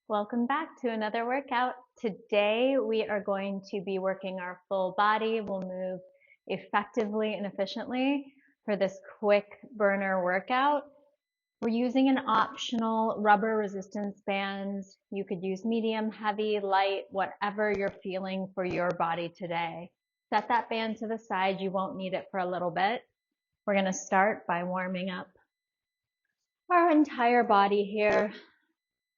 Welcome back to another workout. Today we are going to be working our full body. We'll move effectively and efficiently for this quick burner workout. We're using an optional rubber resistance band. You could use medium, heavy, light, whatever you're feeling for your body today. Set that band to the side. You won't need it for a little bit. We're going to start by warming up our entire body here,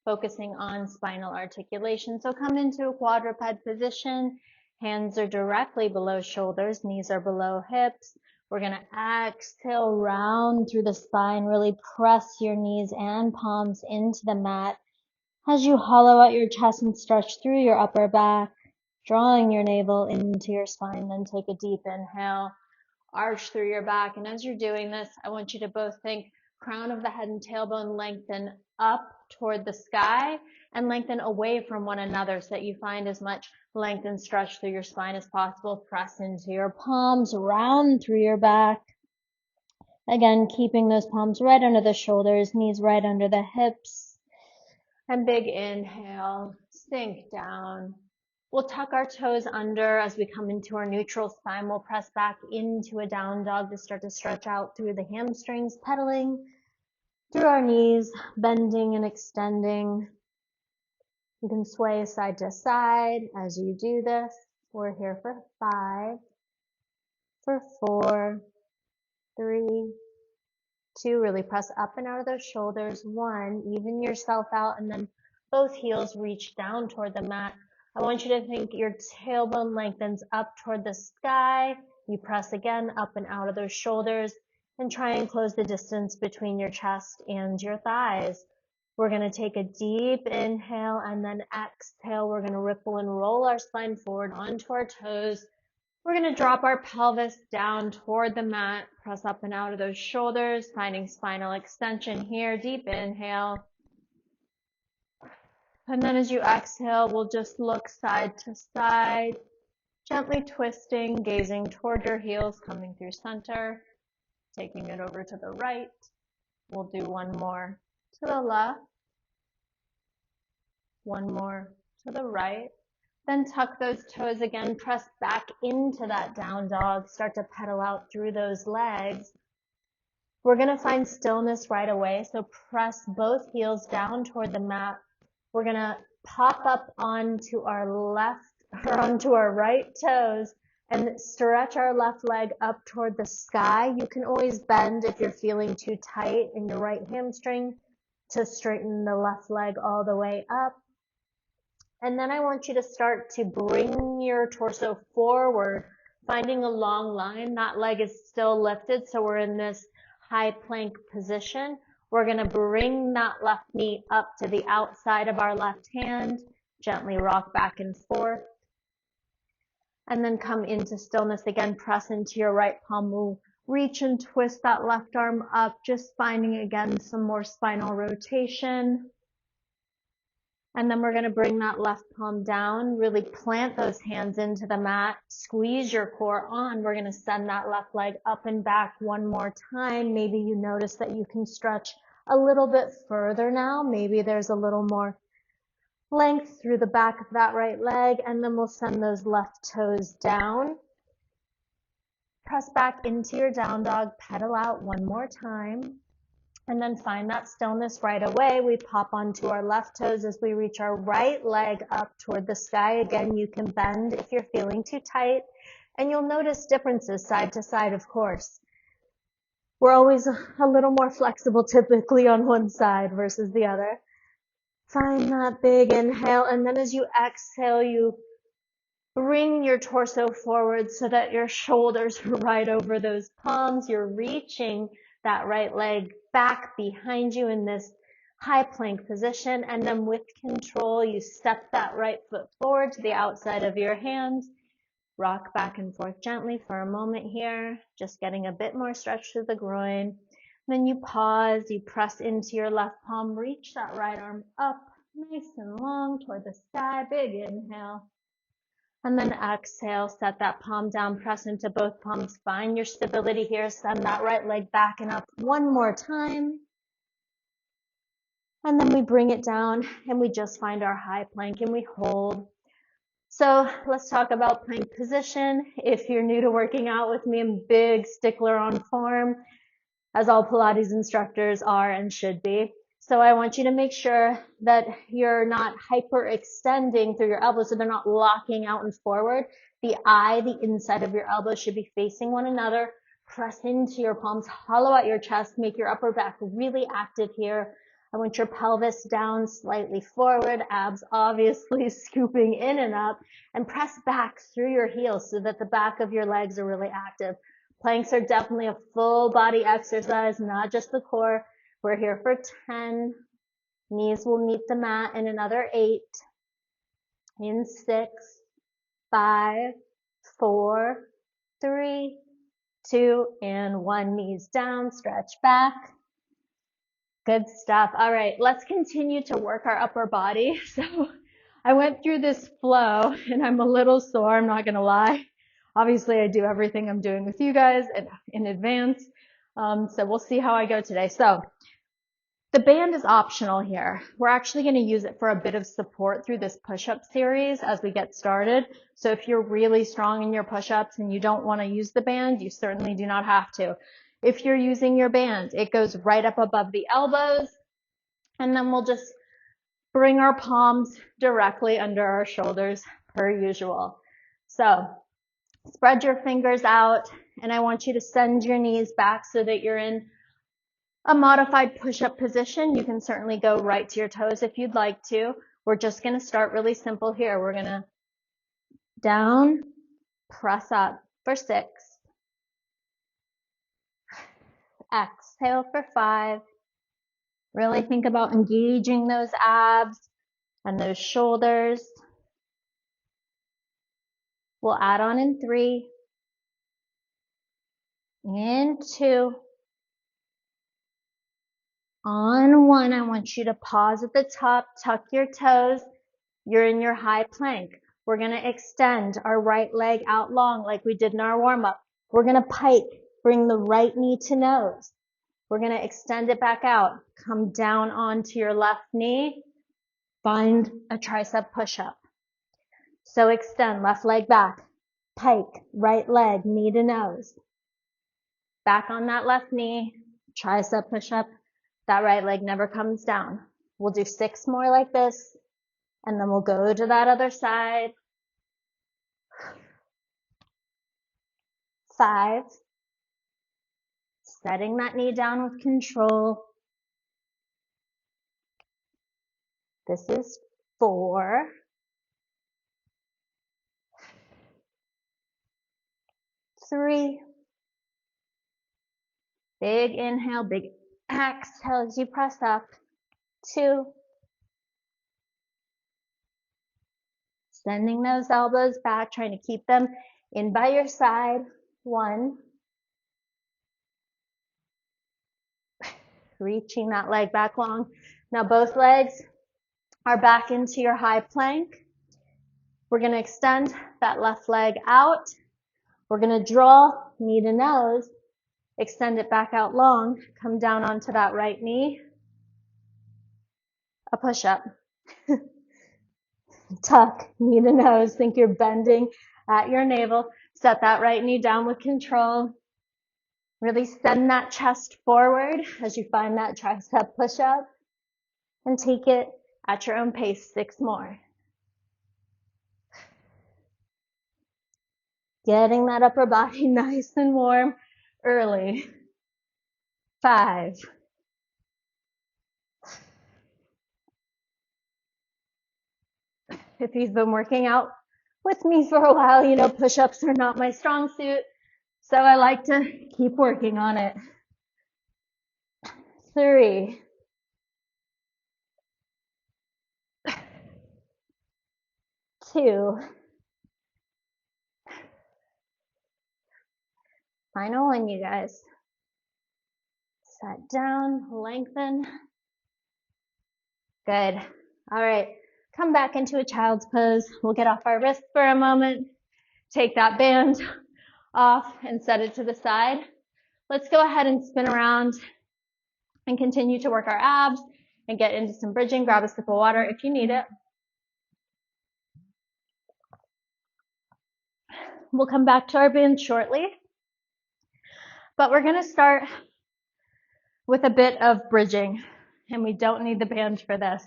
focusing on spinal articulation. So come into a quadruped position. Hands are directly below shoulders, knees are below hips. We're going to exhale, round through the spine, really press your knees and palms into the mat as you hollow out your chest and stretch through your upper back, drawing your navel into your spine. Then take a deep inhale, arch through your back. And as you're doing this, I want you to both think crown of the head and tailbone lengthen up toward the sky and lengthen away from one another so that you find as much length and stretch through your spine as possible. Press into your palms, round through your back. Again, keeping those palms right under the shoulders, knees right under the hips. And big inhale, sink down. We'll tuck our toes under as we come into our neutral spine. We'll press back into a down dog to start to stretch out through the hamstrings, pedaling through our knees, bending and extending. You can sway side to side as you do this. We're here for 5, for 4, 3, 2. Really press up and out of those shoulders. 1, even yourself out, and then both heels reach down toward the mat. I want you to think your tailbone lengthens up toward the sky. You press again up and out of those shoulders and try and close the distance between your chest and your thighs. We're going to take a deep inhale and then exhale. We're going to ripple and roll our spine forward onto our toes. We're going to drop our pelvis down toward the mat, press up and out of those shoulders, finding spinal extension here. Deep inhale. And then as you exhale, we'll just look side to side, gently twisting, gazing toward your heels, coming through center, taking it over to the right. We'll do one more to the left, one more to the right. Then tuck those toes again, press back into that down dog, start to pedal out through those legs. We're going to find stillness right away, so press both heels down toward the mat. We're going to pop up onto our onto our right toes and stretch our left leg up toward the sky. You can always bend if you're feeling too tight in your right hamstring to straighten the left leg all the way up. And then I want you to start to bring your torso forward, finding a long line. That leg is still lifted, so we're in this high plank position. We're going to bring that left knee up to the outside of our left hand, gently rock back and forth, and then come into stillness again. Press into your right palm. We'll reach and twist that left arm up, just finding again some more spinal rotation. And then we're going to bring that left palm down, really plant those hands into the mat, squeeze your core on. We're going to send that left leg up and back one more time. Maybe you notice that you can stretch a little bit further now. Maybe there's a little more length through the back of that right leg. And then we'll send those left toes down. Press back into your down dog, pedal out one more time. And then find that stillness right away. We pop onto our left toes as we reach our right leg up toward the sky. Again, you can bend if you're feeling too tight. And you'll notice differences side to side, of course. We're always a little more flexible typically on one side versus the other. Find that big inhale. And then as you exhale, you bring your torso forward so that your shoulders are right over those palms. You're reaching that right leg back behind you in this high plank position, and then with control, you step that right foot forward to the outside of your hands, rock back and forth gently for a moment here, just getting a bit more stretch through the groin. Then you pause, you press into your left palm, reach that right arm up, nice and long toward the sky, big inhale. And then exhale, set that palm down, press into both palms, find your stability here, send that right leg back and up one more time. And then we bring it down and we just find our high plank and we hold. So let's talk about plank position. If you're new to working out with me, I'm a big stickler on form, as all Pilates instructors are and should be. So I want you to make sure that you're not hyperextending through your elbows so they're not locking out and forward. The inside of your elbows should be facing one another. Press into your palms, hollow out your chest, make your upper back really active here. I want your pelvis down slightly forward, abs obviously scooping in and up, and press back through your heels so that the back of your legs are really active. Planks are definitely a full body exercise, not just the core. We're here for 10. Knees will meet the mat in another 8. In 6, 5, 4, 3, 2, and 1. Knees down, stretch back. Good stuff. All right, let's continue to work our upper body. So I went through this flow and I'm a little sore, I'm not gonna lie. Obviously I do everything I'm doing with you guys in advance. So we'll see how I go today. So the band is optional here. We're actually gonna use it for a bit of support through this push-up series as we get started. So if you're really strong in your push-ups and you don't wanna use the band, you certainly do not have to. If you're using your band, it goes right up above the elbows, and then we'll just bring our palms directly under our shoulders per usual. So spread your fingers out, and I want you to send your knees back so that you're in a modified push-up position. You can certainly go right to your toes if you'd like to. We're just going to start really simple here. We're going to down, press up for 6. Exhale for 5. Really think about engaging those abs and those shoulders. We'll add on in 3. In 2. On 1, I want you to pause at the top, tuck your toes. You're in your high plank. We're going to extend our right leg out long like we did in our warm-up. We're going to pike, bring the right knee to nose. We're going to extend it back out. Come down onto your left knee. Find a tricep push-up. So extend, left leg back. Pike, right leg, knee to nose. Back on that left knee, tricep push-up. That right leg never comes down. We'll do 6 more like this, and then we'll go to that other side. 5. Setting that knee down with control. This is 4. 3. Big inhale, big exhale as you press up. 2. Sending those elbows back, trying to keep them in by your side. 1. Reaching that leg back long. Now both legs are back into your high plank. We're going to extend that left leg out. We're going to draw knee to nose, extend it back out long, come down onto that right knee. A push-up. Tuck, knee to nose. Think you're bending at your navel. Set that right knee down with control. Really send that chest forward as you find that tricep push-up. And take it at your own pace. 6 more. Getting that upper body nice and warm early. 5. If you've been working out with me for a while, you know push-ups are not my strong suit, so I like to keep working on it. 3. 2. Final one, you guys. Set down, lengthen. Good. All right. Come back into a child's pose. We'll get off our wrists for a moment. Take that band off and set it to the side. Let's go ahead and spin around and continue to work our abs and get into some bridging. Grab a sip of water if you need it. We'll come back to our band shortly, but we're going to start with a bit of bridging, and we don't need the band for this.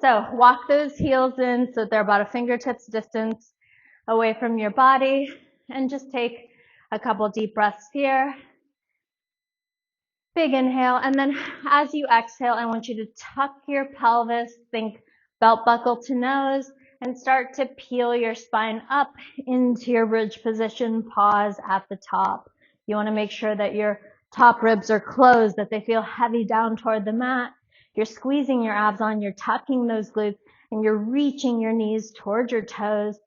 So walk those heels in so they're about a fingertips distance away from your body, and just take a couple deep breaths here. Big inhale, and then as you exhale, I want you to tuck your pelvis, think belt buckle to nose, and start to peel your spine up into your bridge position. Pause at the top. You want to make sure that your top ribs are closed, that they feel heavy down toward the mat. You're squeezing your abs on, you're tucking those glutes, and you're reaching your knees towards your toes.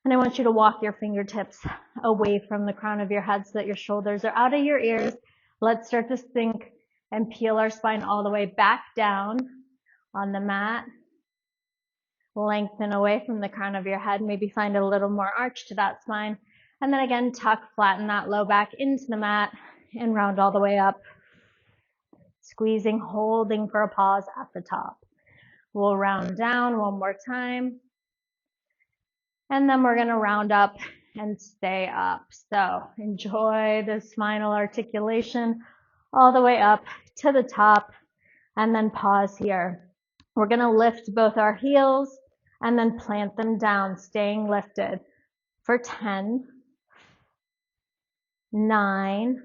And I want you to walk your fingertips away from the crown of your head so that your shoulders are out of your ears. Let's start to sink and peel our spine all the way back down on the mat. Lengthen away from the crown of your head. Maybe find a little more arch to that spine. And then again, tuck, flatten that low back into the mat and round all the way up. Squeezing, holding for a pause at the top. We'll round down one more time. And then we're going to round up and stay up. So enjoy the spinal articulation all the way up to the top, and then pause here. We're going to lift both our heels and then plant them down, staying lifted for 10, 9.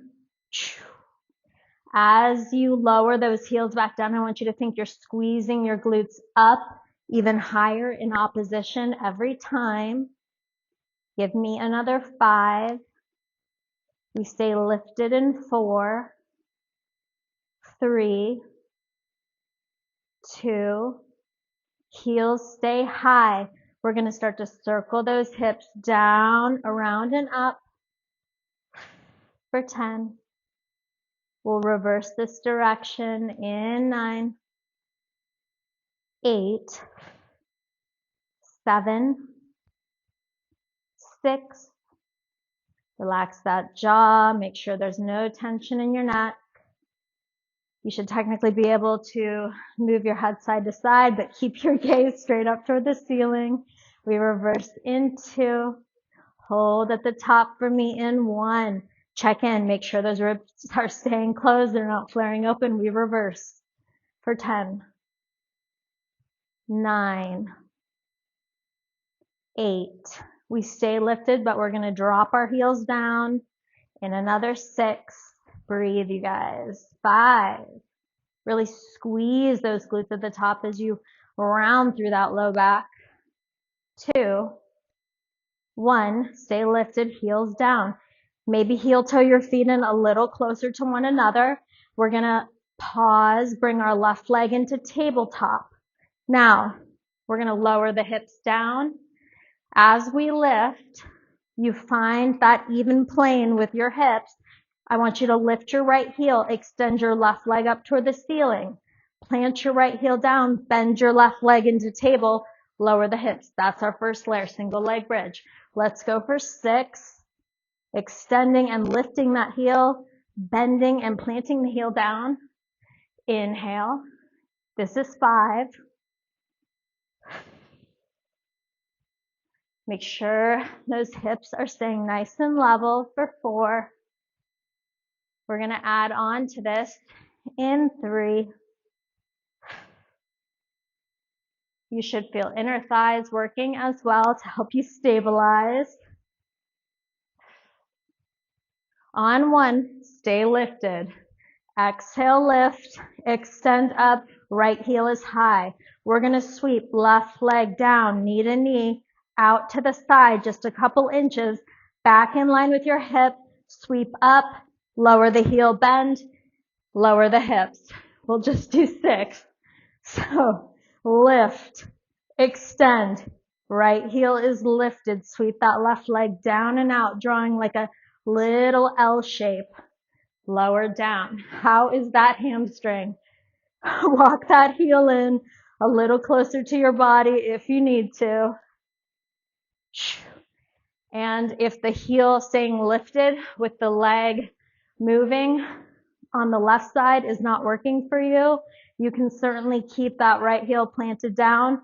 As you lower those heels back down, I want you to think you're squeezing your glutes up even higher in opposition every time. Give me another 5. We stay lifted in 4, 3, 2. Heels stay high. We're going to start to circle those hips down, around, and up for 10. We'll reverse this direction in 9, 8, 7, 6. Relax that jaw. Make sure there's no tension in your neck. You should technically be able to move your head side to side, but keep your gaze straight up toward the ceiling. We reverse in 2. Hold at the top for me in 1. Check in. Make sure those ribs are staying closed. They're not flaring open. We reverse for 10, 9, 8. We stay lifted, but we're going to drop our heels down in another 6. Breathe, you guys. 5. Really squeeze those glutes at the top as you round through that low back. 2, 1. Stay lifted, heels down. Maybe heel toe your feet in a little closer to one another. We're going to pause, bring our left leg into tabletop. Now, we're going to lower the hips down. As we lift, you find that even plane with your hips. I want you to lift your right heel, extend your left leg up toward the ceiling. Plant your right heel down, bend your left leg into table, lower the hips. That's our first layer, single leg bridge. Let's go for 6. Extending and lifting that heel, bending and planting the heel down. Inhale. This is 5. Make sure those hips are staying nice and level for 4. We're going to add on to this in 3. You should feel inner thighs working as well to help you stabilize. On 1, stay lifted. Exhale, lift, extend up, right heel is high. We're going to sweep left leg down, knee to knee, out to the side, just a couple inches, back in line with your hip, sweep up, lower the heel, bend, lower the hips. We'll just do 6. So lift, extend, right heel is lifted, sweep that left leg down and out, drawing like a little L shape. Lower down. How is that hamstring? Walk that heel in a little closer to your body if you need to. And if the heel staying lifted with the leg moving, on the left side is not working for you, you can certainly keep that right heel planted down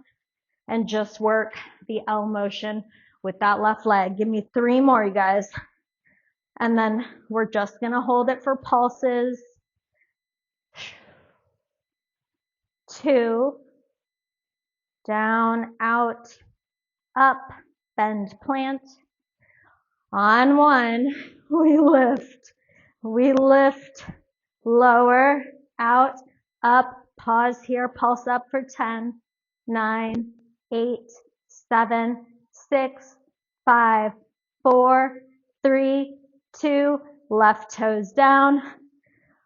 and just work the L motion with that left leg. Give me 3 more, you guys. And then we're just gonna hold it for pulses. 2, down, out, up, bend, plant. On 1, we lift, lower, out, up, pause here, pulse up for 10, 9, 8, 7, 6, 5, 4, 3, 2, left toes down,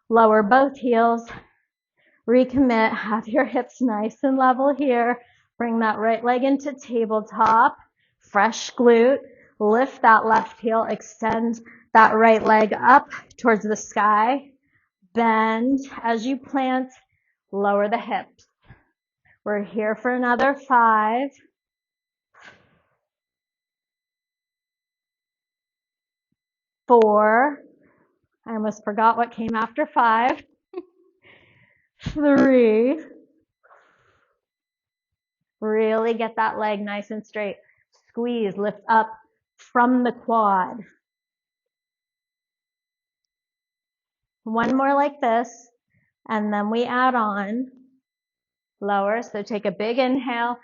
lower both heels, recommit, have your hips nice and level here, bring that right leg into tabletop, fresh glute, lift that left heel, extend that right leg up towards the sky, bend as you plant, lower the hips. We're here for another 5, 4, I almost forgot what came after 5, 3, really get that leg nice and straight, squeeze, lift up from the quad. 1 more like this, and then we add on, lower, so take a big inhale,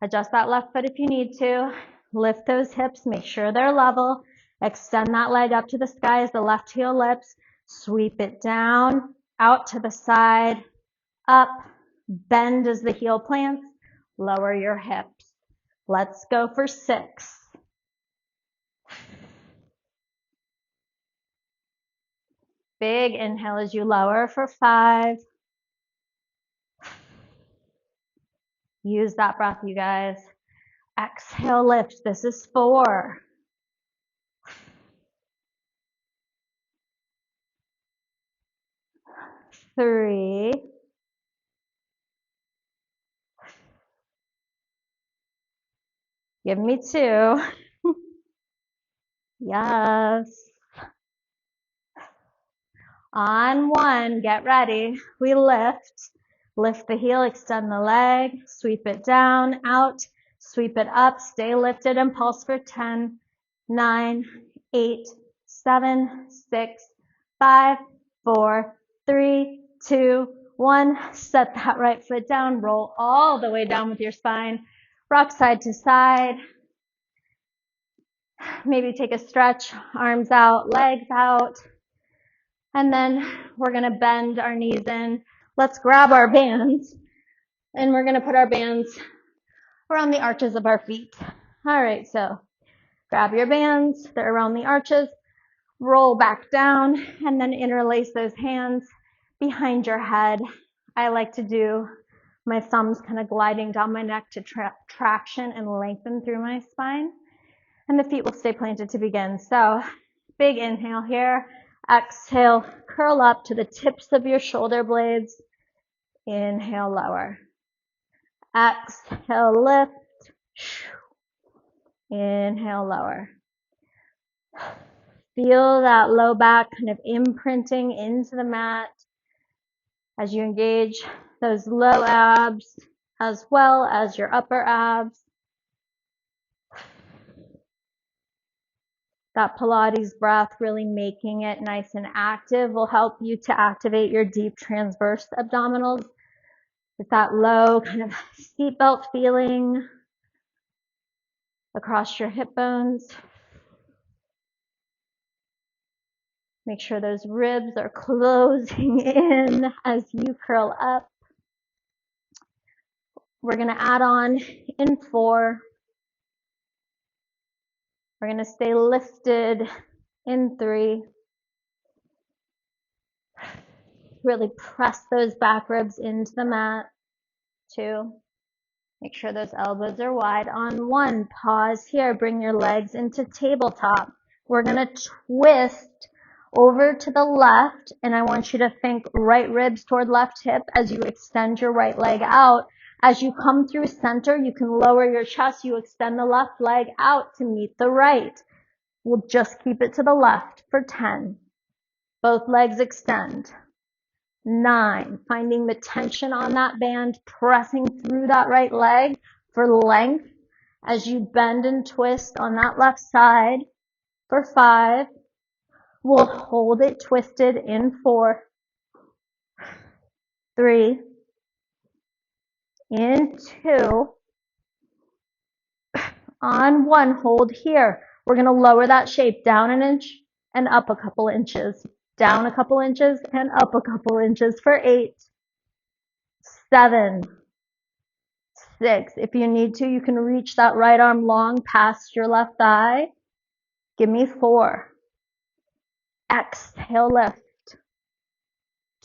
adjust that left foot if you need to, lift those hips, make sure they're level, extend that leg up to the sky as the left heel lifts, sweep it down, out to the side, up, bend as the heel plants, lower your hips. Let's go for 6. Big inhale as you lower for 5. Use that breath, you guys. Exhale, lift. This is 4. 3. Give me 2. Yes. On 1, get ready. We lift. Lift the heel, extend the leg, sweep it down, out, sweep it up, stay lifted and pulse for 10, 9, 8, 7, 6, 5, 4, 3, 2, 1. Set that right foot down, roll all the way down with your spine, rock side to side. Maybe take a stretch, arms out, legs out. And then we're gonna bend our knees in. Let's grab our bands and we're gonna put our bands around the arches of our feet. All right, so grab your bands, they're around the arches, roll back down and then interlace those hands behind your head. I like to do my thumbs kind of gliding down my neck to traction and lengthen through my spine. And the feet will stay planted to begin. So big inhale here. Exhale, curl up to the tips of your shoulder blades. Inhale, lower. Exhale, lift. Inhale, lower. Feel that low back kind of imprinting into the mat as you engage those low abs as well as your upper abs. That Pilates breath, really making it nice and active, will help you to activate your deep transverse abdominals. With that low kind of seatbelt feeling across your hip bones. Make sure those ribs are closing in as you curl up. We're going to add on in 4. We're going to stay lifted in 3. Really press those back ribs into the mat. 2. Make sure those elbows are wide. On 1, pause here. Bring your legs into tabletop. We're going to twist over to the left, and I want you to think right ribs toward left hip as you extend your right leg out. As you come through center, you can lower your chest. You extend the left leg out to meet the right. We'll just keep it to the left for 10. Both legs extend. 9. Finding the tension on that band, pressing through that right leg for length as you bend and twist on that left side for 5. We'll hold it twisted in 4, 3, in 2, on 1, hold here. We're going to lower that shape down an inch and up a couple inches, down a couple inches and up a couple inches for 8, 7, 6. If you need to, you can reach that right arm long past your left thigh. Give me 4. Exhale, lift.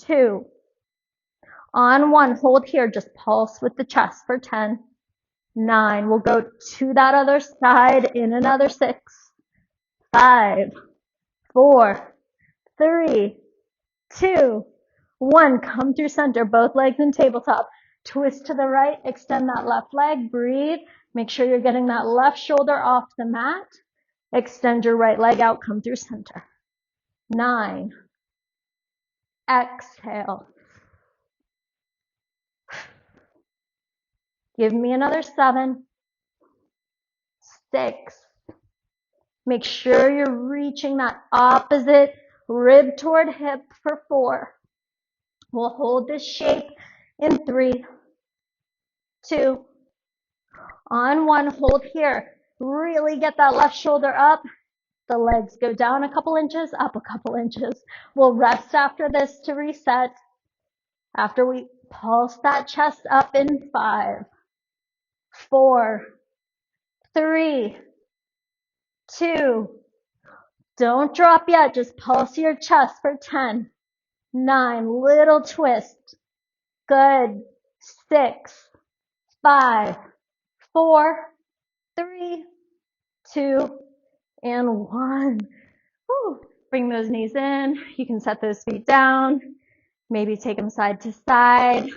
2. On 1, hold here. Just pulse with the chest for 10. 9. We'll go to that other side in another 6. 5, 4, 3, 2, 1. Come through center, both legs in tabletop. Twist to the right, extend that left leg, breathe. Make sure you're getting that left shoulder off the mat. Extend your right leg out, come through center. 9. Exhale. Give me another 7. 6. Make sure you're reaching that opposite rib toward hip for 4. We'll hold this shape in 3, 2, on 1, hold here. Really get that left shoulder up. The legs go down a couple inches, up a couple inches. We'll rest after this to reset. After we pulse that chest up in 5, 4, 3, 2. Don't drop yet. Just pulse your chest for 10, 9. Little twist. Good. 6, 5, 4, 3, 2, and 1. Woo. Bring those knees in. You can set those feet down. Maybe take them side to side.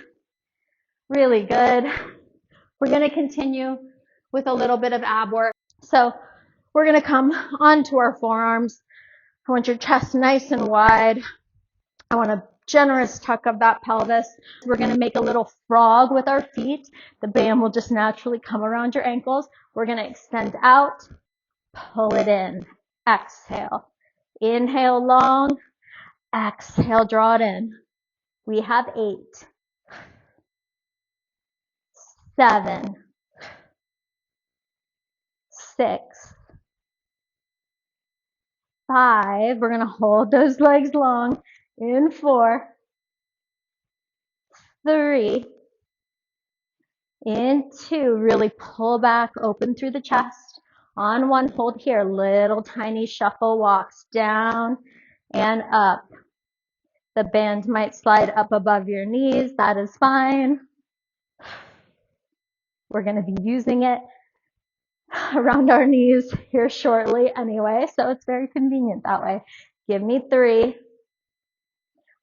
Really good. We're going to continue with a little bit of ab work. So we're going to come onto our forearms. I want your chest nice and wide. I want a generous tuck of that pelvis. We're going to make a little frog with our feet. The band will just naturally come around your ankles. We're going to extend out, pull it in, exhale. Inhale long, exhale, draw it in. We have 8, 7, 6, 5. We're going to hold those legs long in 4, 3, in 2. Really pull back, open through the chest. On 1, hold here. Little tiny shuffle walks down and up. The band might slide up above your knees. That is fine. We're going to be using it around our knees here shortly anyway, so it's very convenient that way. Give me 3.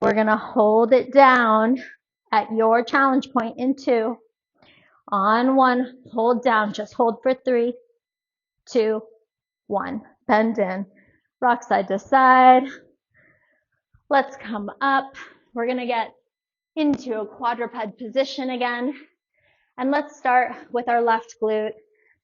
We're going to hold it down at your challenge point in 2. On 1, hold down. Just hold for 3, 2, 1. Bend in. Rock side to side. Let's come up. We're going to get into a quadruped position again. And let's start with our left glute.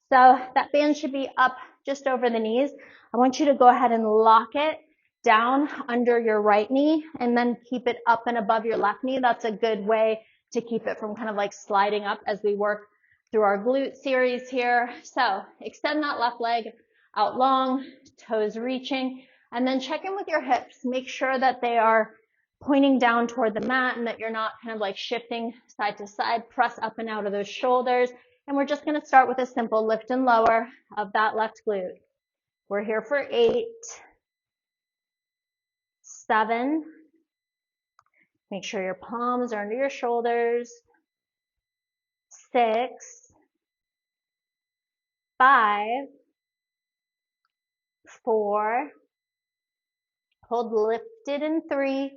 So that band should be up just over the knees. I want you to go ahead and lock it down under your right knee and then keep it up and above your left knee. That's a good way to keep it from kind of like sliding up as we work through our glute series here. So extend that left leg out long, toes reaching, and then check in with your hips. Make sure that they are pointing down toward the mat and that you're not kind of like shifting side to side. Press up and out of those shoulders. And we're just going to start with a simple lift and lower of that left glute. We're here for 8, 7. Make sure your palms are under your shoulders. 6, 5, 4. Hold lifted in 3.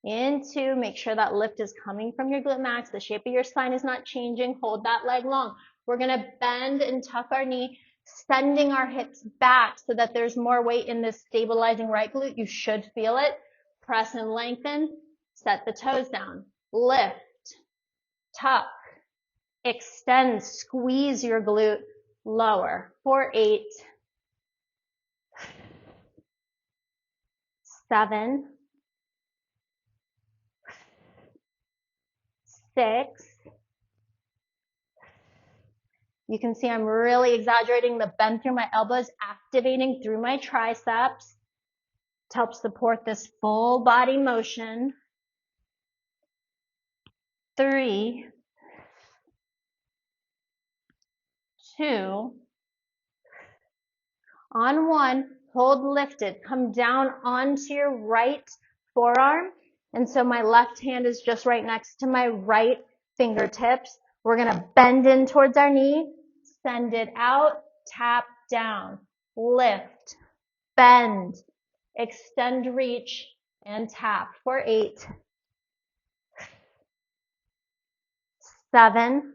In 2, make sure that lift is coming from your glute max. The shape of your spine is not changing. Hold that leg long. We're going to bend and tuck our knee, sending our hips back so that there's more weight in this stabilizing right glute. You should feel it. Press and lengthen. Set the toes down. Lift, tuck, extend, squeeze your glute. Lower for 8, 7, 6. You can see I'm really exaggerating the bend through my elbows, activating through my triceps to help support this full body motion. 3, 2, on 1, hold lifted. Come down onto your right forearm. And so my left hand is just right next to my right fingertips. We're going to bend in towards our knee, send it out, tap down, lift, bend, extend, reach, and tap for 8, 7,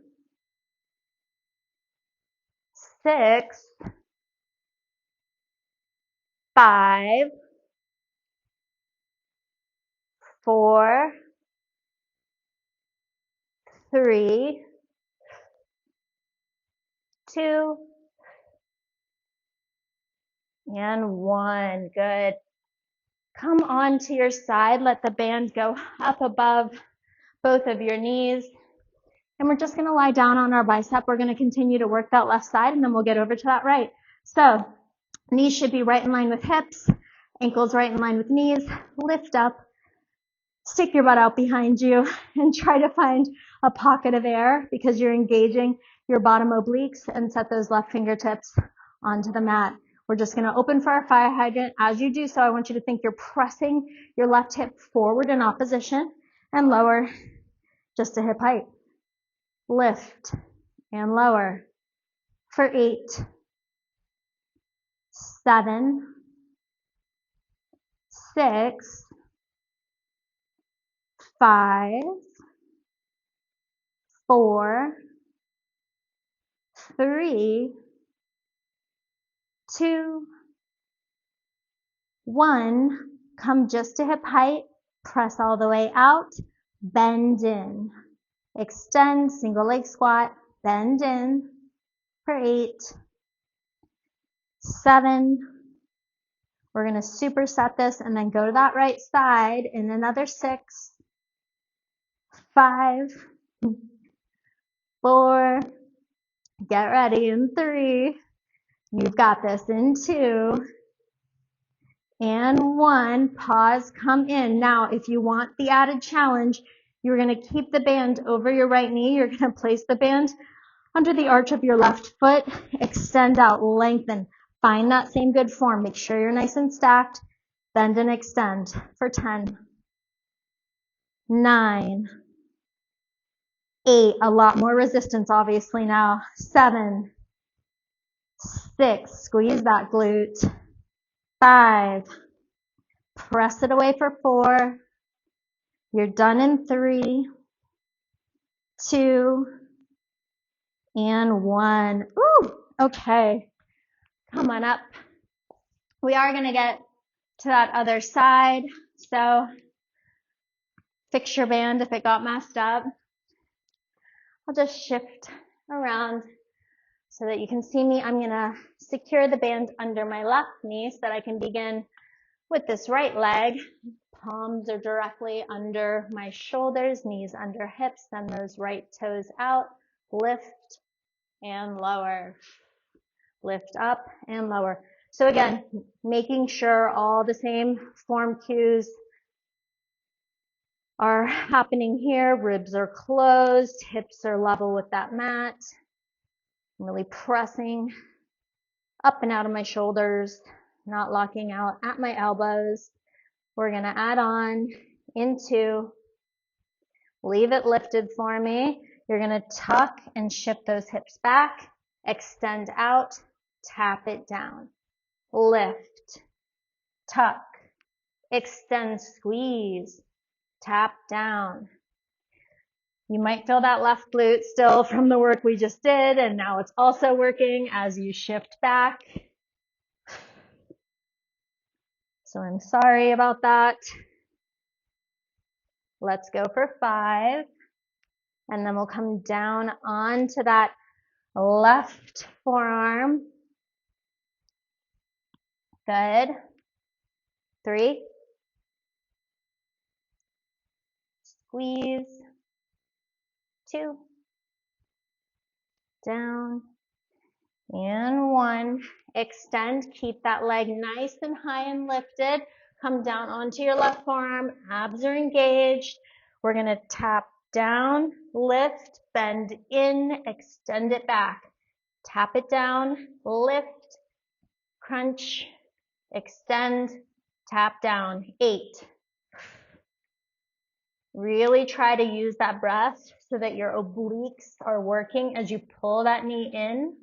6, 5, 4, 3, 2, and 1. Good. Come on to your side. Let the band go up above both of your knees. And we're just going to lie down on our bicep. We're going to continue to work that left side, and then we'll get over to that right. So knees should be right in line with hips, ankles right in line with knees. Lift up, stick your butt out behind you, and try to find a pocket of air because you're engaging your bottom obliques, and set those left fingertips onto the mat. We're just going to open for our fire hydrant. As you do so, I want you to think you're pressing your left hip forward in opposition and lower just to hip height. Lift and lower for 8, 7, 6, 5, 4, 3, 2, 1. Come just to hip height. Press all the way out. Bend in. Extend, single leg squat. Bend in for 8, 7. We're going to superset this and then go to that right side in another 6, 5, 4, get ready in 3. You've got this in 2 and 1. Pause, come in. Now, if you want the added challenge, you're going to keep the band over your right knee. You're going to place the band under the arch of your left foot. Extend out, lengthen. Find that same good form. Make sure you're nice and stacked. Bend and extend for 10, 9, 8. A lot more resistance, obviously, now. 7, 6. Squeeze that glute. 5. Press it away for 4. You're done in 3, 2, and 1. Ooh, okay. Come on up. We are going to get to that other side. So fix your band if it got messed up. I'll just shift around so that you can see me. I'm going to secure the band under my left knee so that I can begin with this right leg. Palms are directly under my shoulders, knees under hips, send those right toes out. Lift and lower. Lift up and lower. So again, making sure all the same form cues are happening here. Ribs are closed, hips are level with that mat. I'm really pressing up and out of my shoulders, not locking out at my elbows. We're going to add on into, leave it lifted for me. You're going to tuck and shift those hips back, extend out, tap it down. Lift, tuck, extend, squeeze, tap down. You might feel that left glute still from the work we just did, and now it's also working as you shift back. So I'm sorry about that. Let's go for 5. And then we'll come down onto that left forearm. Good. 3. Squeeze. 2. Down. And 1. Extend. Keep that leg nice and high and lifted. Come down onto your left forearm. Abs are engaged. We're going to tap down, lift, bend in, extend it back. Tap it down, lift, crunch, extend, tap down. 8. Really try to use that breath so that your obliques are working as you pull that knee in.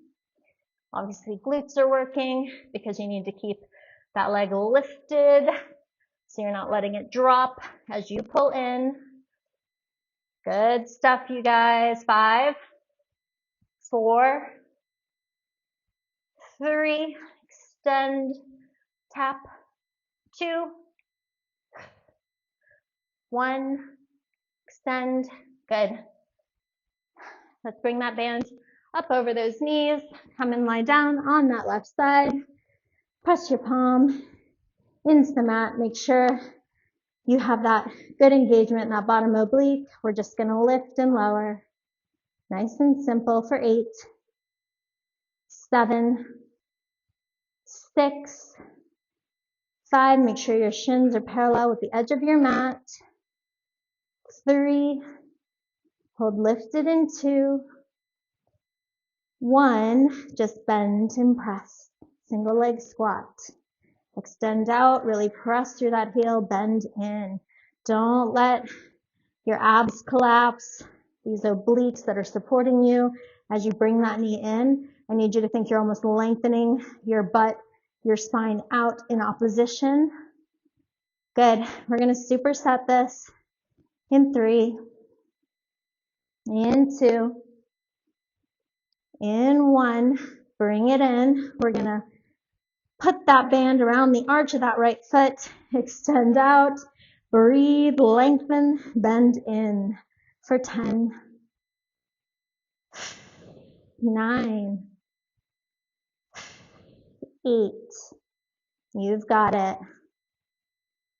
Obviously, glutes are working because you need to keep that leg lifted so you're not letting it drop as you pull in. Good stuff, you guys. 5, 4, 3, extend, tap, 2, 1, extend. Good. Let's bring that band up over those knees. Come and lie down on that left side. Press your palm into the mat. Make sure you have that good engagement in that bottom oblique. We're just going to lift and lower. Nice and simple for 8, 7, 6, 5. Make sure your shins are parallel with the edge of your mat. 3. Hold lifted in 2. 1. Just bend and press. Single leg squat. Extend out. Really press through that heel. Bend in. Don't let your abs collapse. These obliques that are supporting you as you bring that knee in. I need you to think you're almost lengthening your butt, your spine out in opposition. Good. We're going to superset this in 3, in 2, in 1. Bring it in. We're going to put that band around the arch of that right foot. Extend out. Breathe, lengthen, bend in for 10, 9, 8. You've got it.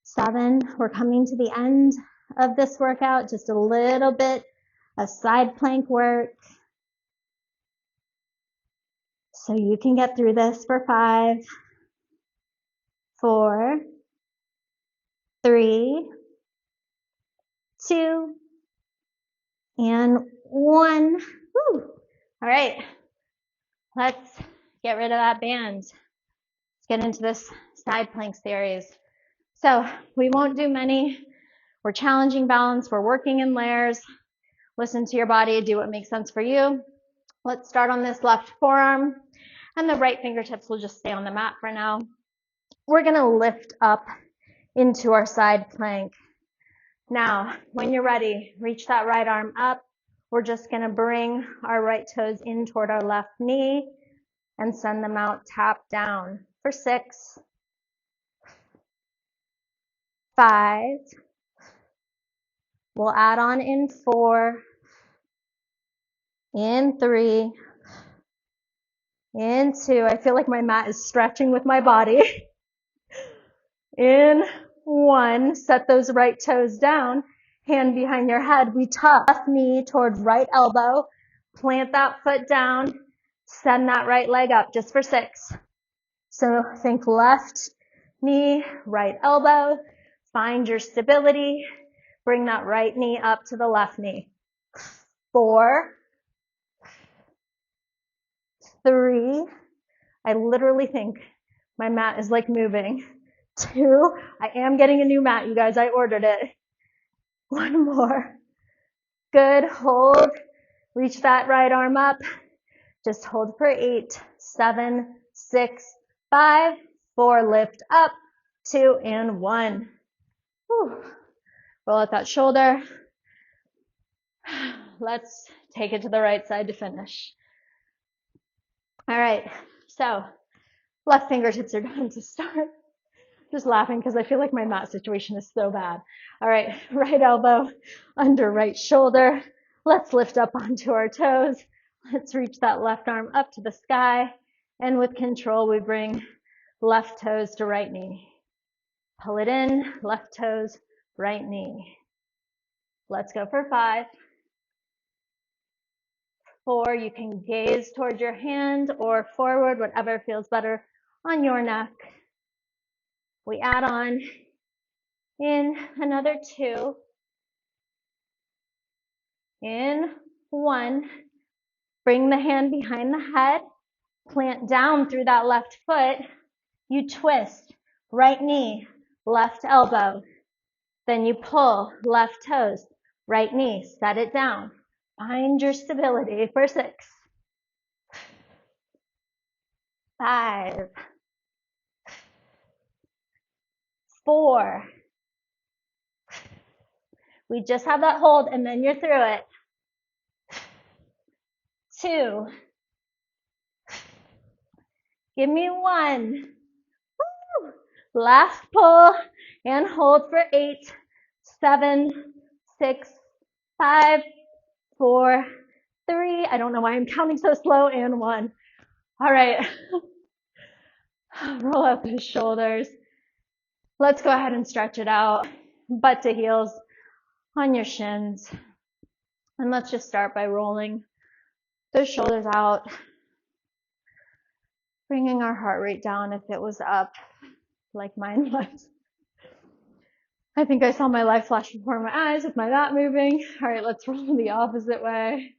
7. We're coming to the end of this workout. Just a little bit of side plank work. So you can get through this for 5, 4, 3, 2, and 1. Woo. All right. Let's get rid of that band. Let's get into this side plank series. So we won't do many. We're challenging balance. We're working in layers. Listen to your body. Do what makes sense for you. Let's start on this left forearm, and the right fingertips will just stay on the mat for now. We're going to lift up into our side plank. Now, when you're ready, reach that right arm up. We're just going to bring our right toes in toward our left knee and send them out, tap down for 6, 5. We'll add on in 4, in 3, in 2. I feel like my mat is stretching with my body. In 1, set those right toes down, hand behind your head. We tuck left knee towards right elbow, plant that foot down, send that right leg up just for 6. So think left knee, right elbow, find your stability, bring that right knee up to the left knee. 4, 3, I literally think my mat is like moving. 2, I am getting a new mat, you guys, I ordered it. 1 more. Good, hold, reach that right arm up. Just hold for 8, 7, 6, 5, 4, lift up, 2, and 1. Whew. Roll out that shoulder. Let's take it to the right side to finish. All right, so left fingertips are going to start. Just laughing because I feel like my mat situation is so bad. All right, right elbow under right shoulder. Let's lift up onto our toes. Let's reach that left arm up to the sky. And with control, we bring left toes to right knee. Pull it in, left toes, right knee. Let's go for 5. 4, you can gaze towards your hand or forward, whatever feels better on your neck. We add on in another 2. In 1, bring the hand behind the head, plant down through that left foot. You twist, right knee, left elbow. Then you pull, left toes, right knee, set it down. Find your stability for 6, 5, 4. We just have that hold and then you're through it. 2. Give me 1. Woo. Last pull and hold for 8, 7, 6, 5, 4, 3. I don't know why I'm counting so slow, and 1. All right. Roll out those shoulders. Let's go ahead and stretch it out. Butt to heels on your shins. And let's just start by rolling those shoulders out. Bringing our heart rate down if it was up, like mine was. I think I saw my life flash before my eyes with my mat moving. All right, let's roll the opposite way.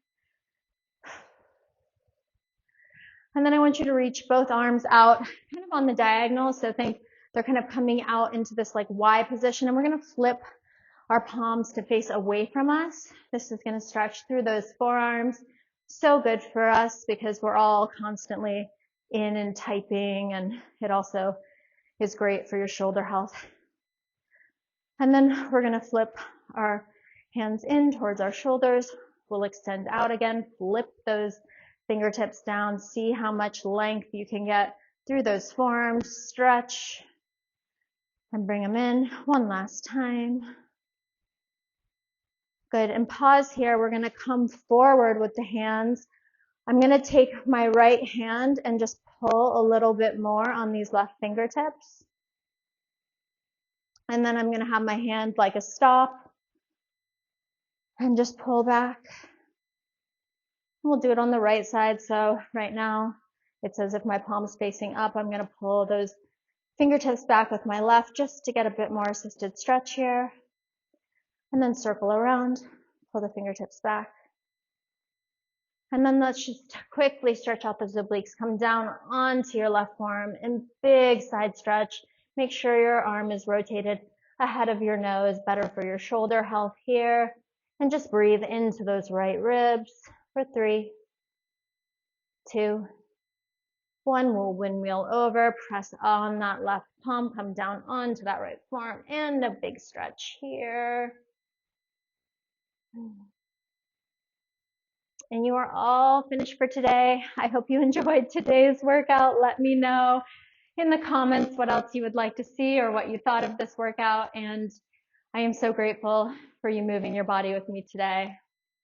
And then I want you to reach both arms out kind of on the diagonal. So think they're kind of coming out into this like Y position. And we're going to flip our palms to face away from us. This is going to stretch through those forearms. So good for us because we're all constantly in and typing, and it also is great for your shoulder health. And then we're going to flip our hands in towards our shoulders. We'll extend out again, flip those fingertips down, see how much length you can get through those forearms, stretch, and bring them in one last time. Good, and pause here. We're going to come forward with the hands. I'm going to take my right hand and just pull a little bit more on these left fingertips. And then I'm going to have my hand like a stop and just pull back. We'll do it on the right side. So right now it's as if my palm's facing up. I'm going to pull those fingertips back with my left just to get a bit more assisted stretch here. And then circle around, pull the fingertips back. And then let's just quickly stretch out those obliques. Come down onto your left forearm and big side stretch. Make sure your arm is rotated ahead of your nose, better for your shoulder health here. And just breathe into those right ribs for 3, 2, 1. We'll windmill over, press on that left palm, come down onto that right forearm, and a big stretch here. And you are all finished for today. I hope you enjoyed today's workout. Let me know in the comments what else you would like to see or what you thought of this workout. And I am so grateful for you moving your body with me today.